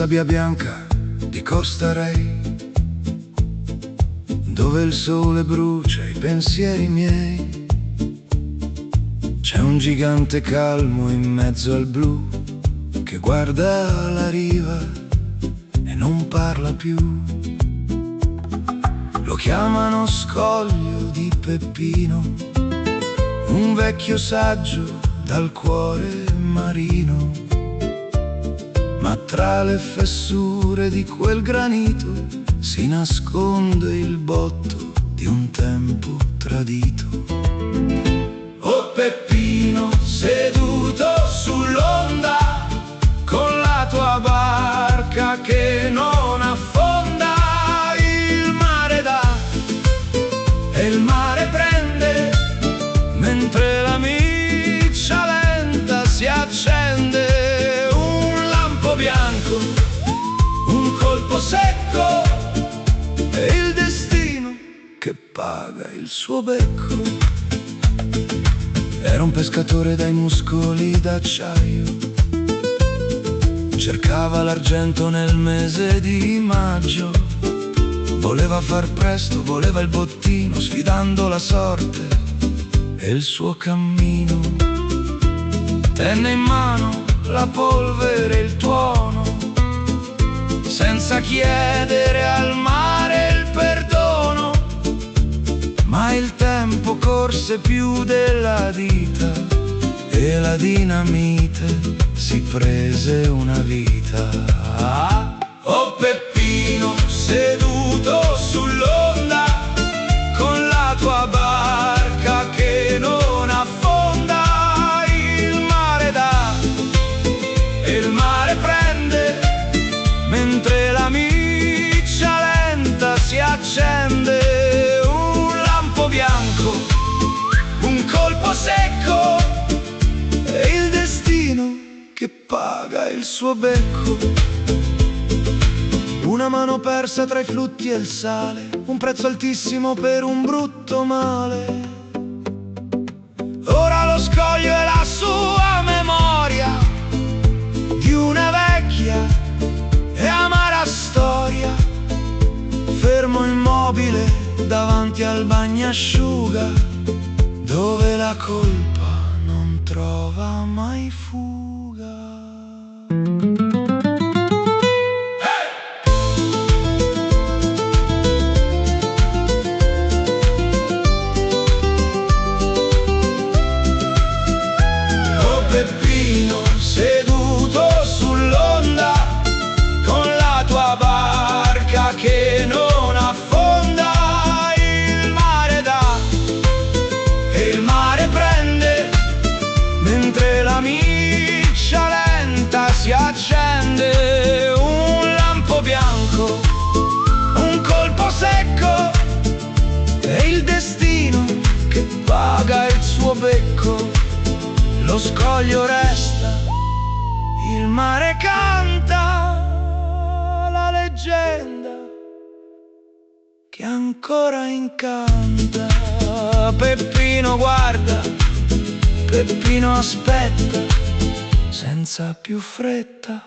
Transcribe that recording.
sabbia bianca di Costa Rei, dove il sole brucia i pensieri miei. C'è un gigante calmo in mezzo al blu che guarda la riva e non parla più. Lo chiamano Scoglio di Peppino, un vecchio saggio dal cuore marino. Ma tra le fessure di quel granito si nasconde il botto di un tempo tradito. Oh Peppino, seduto sull'onda, con la tua barca che non affonda, il mare dà e il mare prende, mentre la miccia lenta si accende. Bianco, un colpo secco, e il destino che paga il suo becco. Era un pescatore dai muscoli d'acciaio, cercava l'argento nel mese di maggio. Voleva far presto, voleva il bottino, sfidando la sorte e il suo cammino. Tenne in mano la polvere e il tuono, senza chiedere al mare il perdono. Ma il tempo corse più della dita e la dinamite si prese una vita. Oh Peppino, seduto sull'onda, con la tua barca che non affonda, il mare dà e il mare prende, mentre la miccia lenta si accende. Un lampo bianco, un colpo secco, e il destino che paga il suo becco. Una mano persa tra i flutti e il sale, un prezzo altissimo per un brutto male. Ora lo scoglio è la sua memoria di una vecchia e amara storia, fermo immobile davanti al bagnasciuga, dove la colpa non trova mai fuga. Oh Peppino, seduto sull'onda, con la tua barca che non affonda, il mare dà e il mare prende, mentre la miccia lenta si accende. Un lampo bianco, un colpo secco, e il destino che paga il suo becco. Lo scoglio resta, il mare canta, la leggenda che ancora incanta. Peppino guarda, Peppino aspetta, senza più fretta.